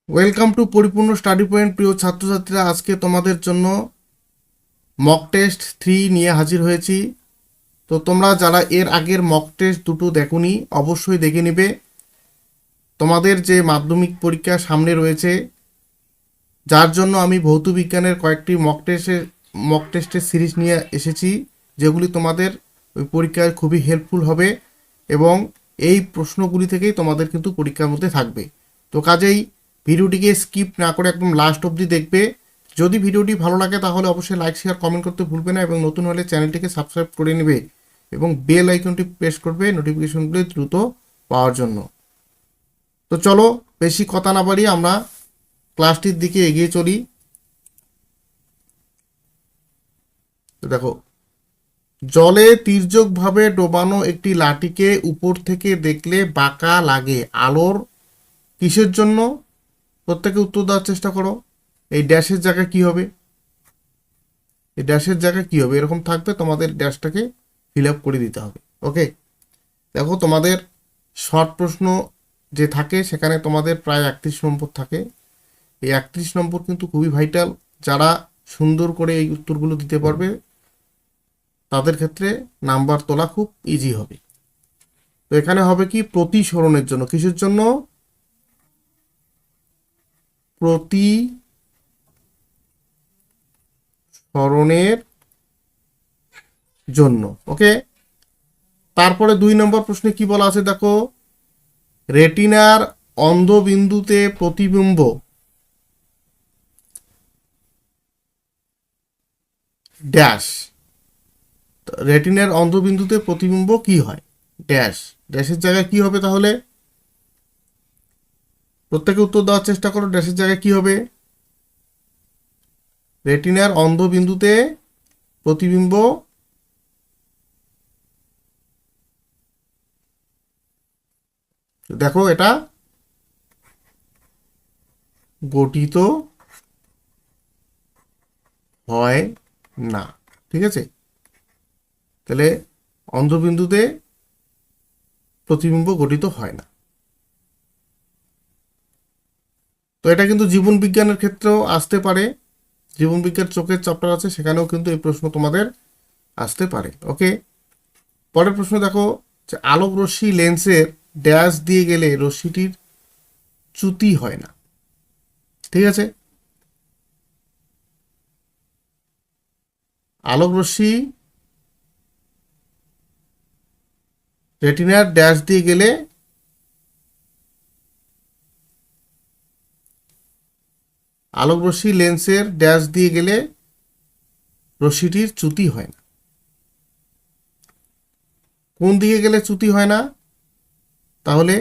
Welcome to পরিপূর্ণ study point. প্রিয় ছাত্রছাত্রীরা, আজকে তোমাদের জন্য মক টেস্ট 3 নিয়ে হাজির হয়েছি। তো তোমরা যারা এর আগের মক টেস্ট দুটো দেখোনি অবশ্যই দেখে নিবে। তোমাদের যে মাধ্যমিক পরীক্ষা সামনে রয়েছে, যার জন্য আমি ভৌত বিজ্ঞানের কয়েকটি মক টেস্টের সিরিজ নিয়ে এসেছি, যেগুলি তোমাদের ওই পরীক্ষায় খুবই হেল্পফুল হবে এবং এই প্রশ্নগুলি থেকেই তোমাদের কিন্তু পরীক্ষার মধ্যে থাকবে। তো কাজেই ভিডিওটিকে স্কিপ না করে একদম লাস্ট অবধি দেখবে। যদি ভিডিওটি ভালো লাগে তাহলে অবশ্যই লাইক শেয়ার কমেন্ট করতে ভুলবে না এবং নতুন হলে চ্যানেলটিকে সাবস্ক্রাইব করে নেবে এবং বেল আইকনটি প্রেস করবে নোটিফিকেশনগুলি দ্রুত পাওয়ার জন্য। তো চলো, বেশি কথা না বাড়িয়ে আমরা ক্লাসটির দিকে এগিয়ে চলি। তো দেখো, জলে তির্যকভাবে ডোবানো একটি লাঠিকে উপর থেকে দেখলে বাঁকা লাগে, আলোর কিসের জন্য? প্রত্যেকে উত্তর দেওয়ার চেষ্টা করো। এই ড্যাশের জায়গায় কি হবে? এই ড্যাশের জায়গায় কি হবে? এরকম থাকবে, তোমাদের ড্যাশটাকে ফিল আপ করে দিতে হবে। ওকে, দেখো তোমাদের শর্ট প্রশ্ন যে থাকে সেখানে তোমাদের প্রায় 31 নম্বর থাকে। এই 31 নম্বর কিন্তু খুবই ভাইটাল। যারা সুন্দর করে এই উত্তরগুলো দিতে পারবে তাদের ক্ষেত্রে নাম্বার তোলা খুব ইজি হবে। তো এখানে হবে কি, প্রতিসরণের জন্য। কিসের জন্য? প্রতিসরণের জন্য। ওকে, তারপরে 2 নম্বর প্রশ্নে কি বলা আছে দেখো, রেটিনার অন্ধবিন্দুতে প্রতিবিম্ব ড্যাশ। রেটিনার অন্ধবিন্দুতে প্রতিবিম্ব কি হয়? ড্যাশ। ড্যাশের জায়গায় কি হবে তাহলে? প্রত্যেকে উত্তর দেওয়ার চেষ্টা করো। ড্যাশের জায়গায় কি হবে? রেটিনার অন্ধবিন্দুতে প্রতিবিম্ব দেখো এটা গঠিত হয় না। ঠিক আছে, তাহলে অন্ধবিন্দুতে প্রতিবিম্ব গঠিত হয় না। তো এটা কিন্তু জীবন বিজ্ঞানের ক্ষেত্রেও আসতে পারে। জীবন বিজ্ঞান চোখের চ্যাপ্টার আছে, সেখানেও কিন্তু এই প্রশ্ন তোমাদের আসতে পারে। ওকে, পরের প্রশ্ন দেখো, যে আলোক রশ্মি লেন্সের ড্যাশ দিয়ে গেলে রশ্মিটির চ্যুতি হয় না। ঠিক আছে, আলোক রশ্মি রেটিনার ড্যাশ দিয়ে গেলে আলোক রশ্মি লেন্সের ড্যাশ দিয়ে গেলে রশ্মিটির চ্যুতি হয় না। কোন দিকে গেলে চ্যুতি হয় না? তাহলে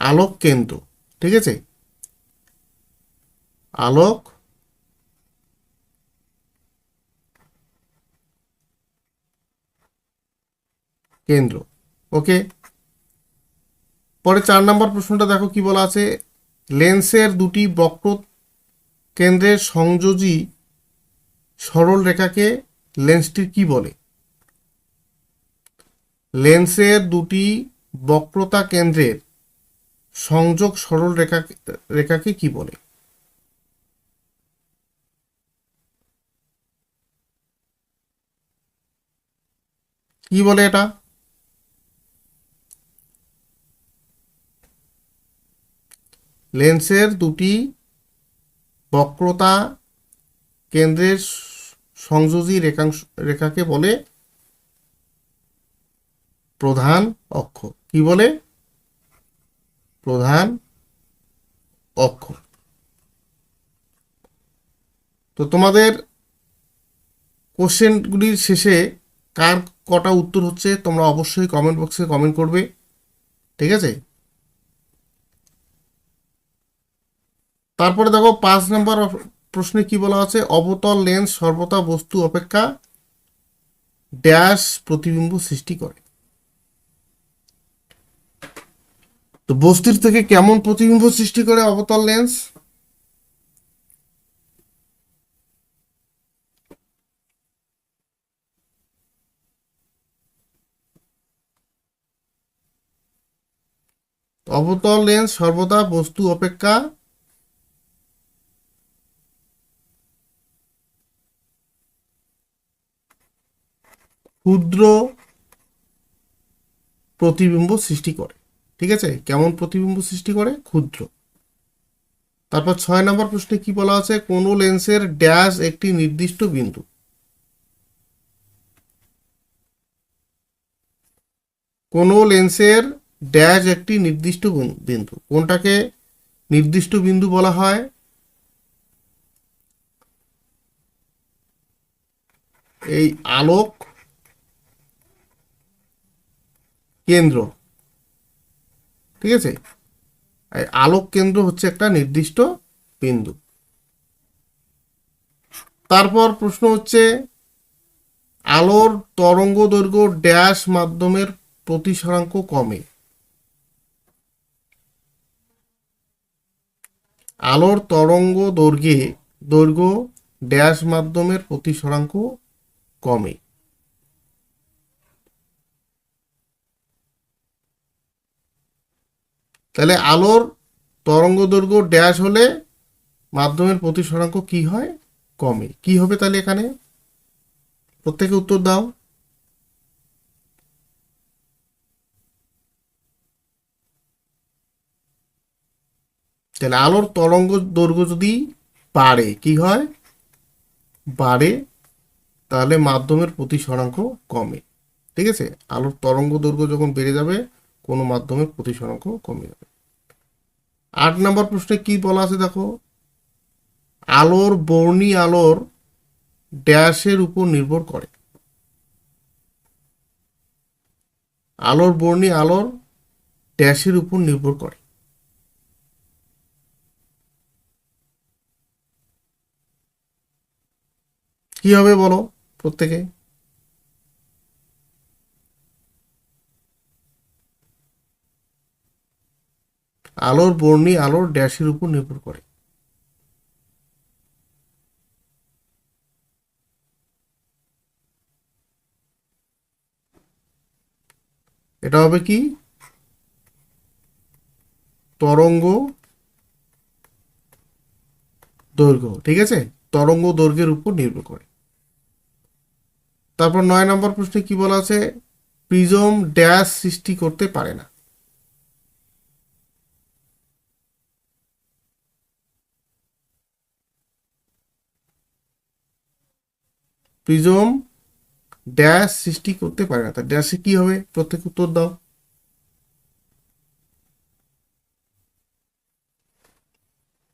আলোক কেন্দ্র। ঠিক আছে, আলোক কেন্দ্র। ওকে, পরে 4 নম্বর প্রশ্নটা দেখো কি বলা আছে, লেন্সের দুটি বক্র কেন্দ্রের সংযোজী সরল রেখাকে লেন্সটির কি বলে? লেন্সের দুটি বক্রতা কেন্দ্রের সংযোগ সরল রেখাকে কি বলে? কি বলে এটা? লেন্সের দুটি বক্রতা কেন্দ্রের সংযোজী রেখাকে বলে প্রধান অক্ষ। কি বলে? প্রধান অক্ষ। তো তোমাদের কোশ্চেনগুলির শেষে কার কটা উত্তর হচ্ছে তোমরা অবশ্যই কমেন্ট বক্সে কমেন্ট করবে। ঠিক আছে, তারপরে দেখো 5 নম্বর প্রশ্নে কি বলা আছে, অবতল লেন্স সর্বদা বস্তু অপেক্ষা ড্যাশ প্রতিবিম্ব সৃষ্টি করে। তো বস্তুর থেকে কেমন প্রতিবিম্ব সৃষ্টি করে অবতল লেন্স? অবতল লেন্স সর্বদা বস্তু অপেক্ষা ক্ষুদ্র প্রতিবিম্ব সৃষ্টি করে। ঠিক আছে, কেমন প্রতিবিম্ব সৃষ্টি করে? ক্ষুদ্র। তারপর 6 নম্বর প্রশ্নে কি বলা আছে? কোন লেন্সের ড্যাশ একটি নির্দিষ্ট বিন্দু। কোন লেন্সের ড্যাশ একটি নির্দিষ্ট বিন্দু। কোনটাকে নির্দিষ্ট বিন্দু বলা হয়? এই আলোক কেন্দ্র। ঠিক আছে, এই আলোক কেন্দ্র হচ্ছে একটা নির্দিষ্ট বিন্দু। তারপর প্রশ্ন হচ্ছে আলোর তরঙ্গ দৈর্ঘ্য ড্যাশ মাধ্যমের প্রতিসরাঙ্ক কমে। আলোর তরঙ্গ দৈর্ঘ্য ড্যাশ মাধ্যমের প্রতিসরাঙ্ক কমে। তাহলে আলোর তরঙ্গ দৈর্ঘ্য ড্যাশ হলে মাধ্যমের প্রতিসরাঙ্ক কি হয়? কমে। কি হবে তাহলে এখানে? প্রত্যেকে উত্তর দাও। তাহলে আলোর তরঙ্গ দৈর্ঘ্য যদি বাড়ে, কি হয়? বাড়ে, তাহলে মাধ্যমের প্রতিসরাঙ্ক কমে। ঠিক আছে, আলোর তরঙ্গ দৈর্ঘ্য যখন বেড়ে যাবে কোনো মাধ্যমের প্রতিসরাঙ্ক কমে যাবে। 8 নম্বর প্রশ্নে কি বলা আছে দেখো? আলোর বর্ণী আলোর ড্যাশের উপর নির্ভর করে। আলোর বর্ণী আলোর ড্যাশের উপর নির্ভর করে। কি হবে বলো প্রত্যেকে? আলোর বর্ণী আলোর ড্যাশের উপর নির্ভর করে। এটা হবে কি? তরঙ্গ দৈর্ঘ্য। ঠিক আছে, তরঙ্গ দৈর্ঘ্যের উপর নির্ভর করে। তারপর 9 নম্বর প্রশ্নে কি বলা আছে? প্রিজম ড্যাশ সৃষ্টি করতে পারে না। প্রিজম ড্যাশ সৃষ্টি করতে পারে না। তা ড্যাশে কি হবে? প্রত্যেক উত্তর দাও।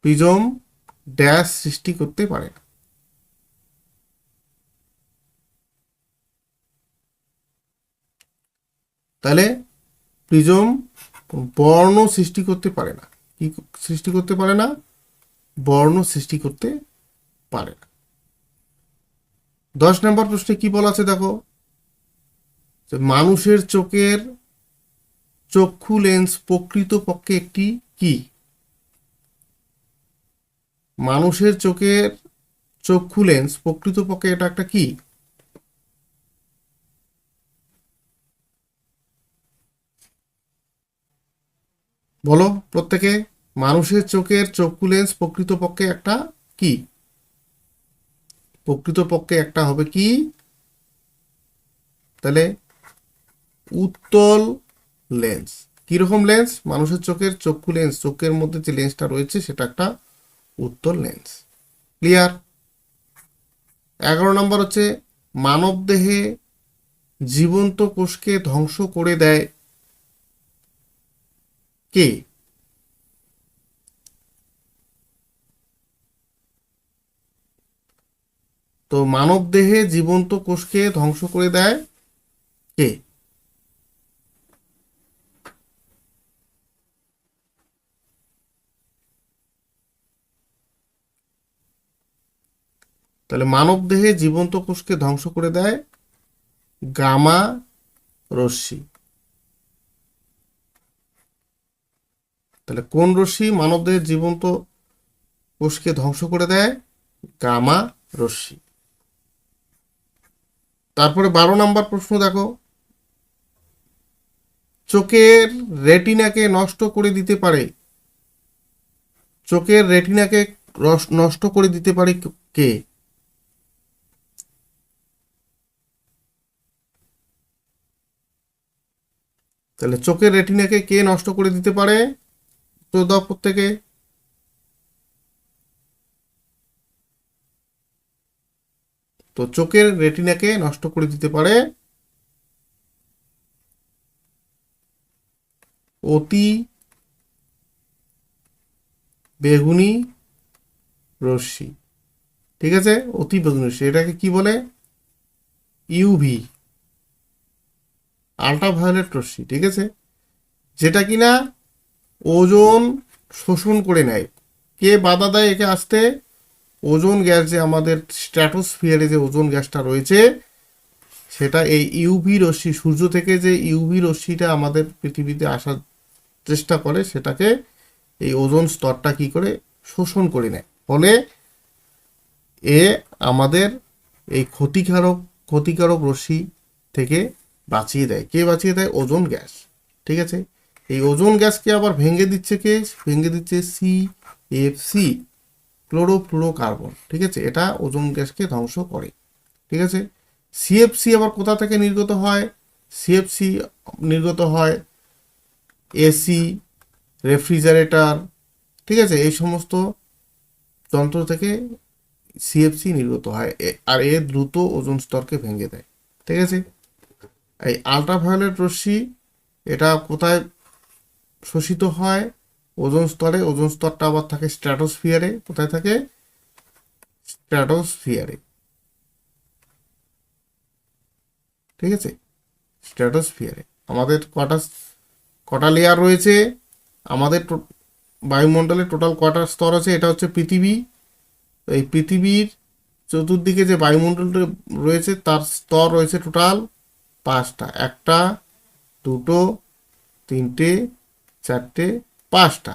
প্রিজম ড্যাশ সৃষ্টি করতে পারে না। তাহলে প্রিজম বর্ণ সৃষ্টি করতে পারে না। কি সৃষ্টি করতে পারে না? বর্ণ সৃষ্টি করতে পারে না। 10 নম্বর প্রশ্নে কি বলা আছে দেখো? যে মানুষের চোখের চক্ষু লেন্স প্রকৃতপক্ষে একটি কি? মানুষের চোখের চক্ষু লেন্স প্রকৃতপক্ষে এটা একটা কি? বলো প্রত্যেকে। মানুষের চোখের চক্ষু লেন্স প্রকৃতপক্ষে একটা কি? প্রকৃতপক্ষে একটা হবে কি? তাহলে উত্তল লেন্স। কিরকম লেন্স? মানুষের চোখের চক্ষু লেন্স, চোখের মধ্যে যে লেন্সটা রয়েছে সেটা একটা উত্তল লেন্স। ক্লিয়ার? 11 নম্বর হচ্ছে মানব দেহে জীবন্ত কোষকে ধ্বংস করে দেয় কে? তো মানব দেহে জীবন্ত কোষকে ধ্বংস করে দেয় কে? তাহলে মানব দেহে জীবন্ত কোষকে ধ্বংস করে দেয় গামা রশ্মি। তাহলে কোন রশ্মি মানব দেহের জীবন্ত কোষকে ধ্বংস করে দেয়? গামা রশ্মি। তারপরে 12 নম্বর প্রশ্ন দেখো, চোখের রেটিনাকে নষ্ট করে দিতে পারে? চোখের রেটিনাকে নষ্ট করে দিতে পারে কে? তাহলে চোখের রেটিনাকে কে নষ্ট করে দিতে পারে? তো দাও প্রত্যেকে। তো চোখের রেটিনাকে নষ্ট করে দিতে পারে অতি বেগুনি রশ্মি। ঠিক আছে, অতি বেগুনি রশ্মি এটাকে কি বলে? ইউভি, আল্ট্রাভায়োলেট রশ্মি। ঠিক আছে, যেটা কিনা ওজোন শোষণ করে নেয়। কে বাধা দেয় একে আসতে? ওজোন গ্যাস, যে আমাদের স্ট্র্যাটোস্ফিয়ারে যে ওজোন গ্যাসটা রয়েছে, সেটা এই ইউভি রশ্মি, সূর্য থেকে যে ইউভি রশ্মিটা আমাদের পৃথিবীতে আসার চেষ্টা করে, সেটাকে এই ওজোন স্তরটা কি করে শোষণ করে নেয়। ফলে এ আমাদের এই ক্ষতিকারক রশ্মি থেকে বাঁচিয়ে দেয়। কে বাঁচিয়ে দেয়? Ozone gas. ঠিক আছে, এই ওজোন গ্যাসকে আবার ভেঙে দিচ্ছে কে? ভেঙে দিচ্ছে CFC, ক্লোরোফ্লুরোকার্বন। ঠিক আছে, এটা ওজোন গ্যাসকে ধ্বংস করে। ঠিক আছে, CFC আবার কোথা থেকে নির্গত হয়? CFC নির্গত হয় এসি, রেফ্রিজারেটর, ঠিক আছে, এই সমস্ত যন্ত্র থেকে CFC নির্গত হয়। আর এ দ্রুত ওজোন স্তরকে ভেঙে দেয়। ঠিক আছে, এই আল্ট্রাভায়োলেট রশ্মি এটা কোথায় শোষিত হয়? ওজোন স্তরে। ওজোন স্তরটা আবার থাকে স্ট্র্যাটোস্ফিয়ারে। কোথায় থাকে? স্ট্র্যাটোস্ফিয়ারে। ঠিক আছে, স্ট্র্যাটোস্ফিয়ারে। আমাদের কটা লেয়ার রয়েছে? আমাদের বায়ুমণ্ডলে টোটাল কটা স্তর আছে? এটা হচ্ছে পৃথিবী। এই পৃথিবীর চতুর্দিকে যে বায়ুমণ্ডলটা রয়েছে তার স্তর রয়েছে টোটাল 5টা। 1টা, 2টো, 3টে, 4টে, 5টা।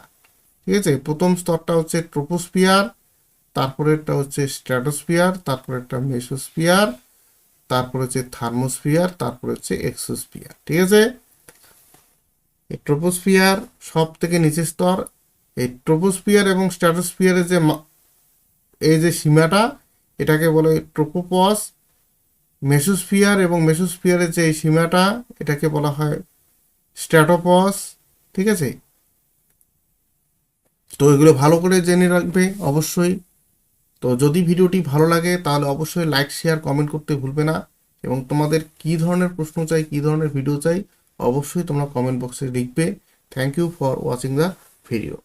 ঠিক আছে, প্রথম স্তরটা হচ্ছে ট্রোপোস্ফিয়ার, তারপরেরটা হচ্ছে স্ট্র্যাটোস্ফিয়ার, তারপরে একটা মেসোস্ফিয়ার, তারপর হচ্ছে থার্মোস্ফিয়ার, তারপর হচ্ছে এক্সোস্ফিয়ার। ঠিক আছে, এই ট্রোপোস্ফিয়ার সব থেকে নিচের স্তর। এই ট্রোপোস্ফিয়ার এবং স্ট্র্যাটোস্ফিয়ারের যে এই যে সীমাটা, এটাকে বলে ট্রোপোপস। মেসোস্ফিয়ার এবং মেসোস্ফিয়ারের যে এই সীমাটা, এটাকে বলা হয় স্ট্র্যাটোপস। ঠিক আছে, তো এগুলো ভালো করে জেনে রাখবে অবশ্যই। তো যদি ভিডিওটি ভালো লাগে তাহলে অবশ্যই লাইক, শেয়ার, কমেন্ট করতে ভুলবে না। এবং তোমাদের কী ধরনের প্রশ্ন চাই, কী ধরনের ভিডিও চাই, অবশ্যই তোমরা কমেন্ট বক্সে লিখবে। Thank you for watching the video.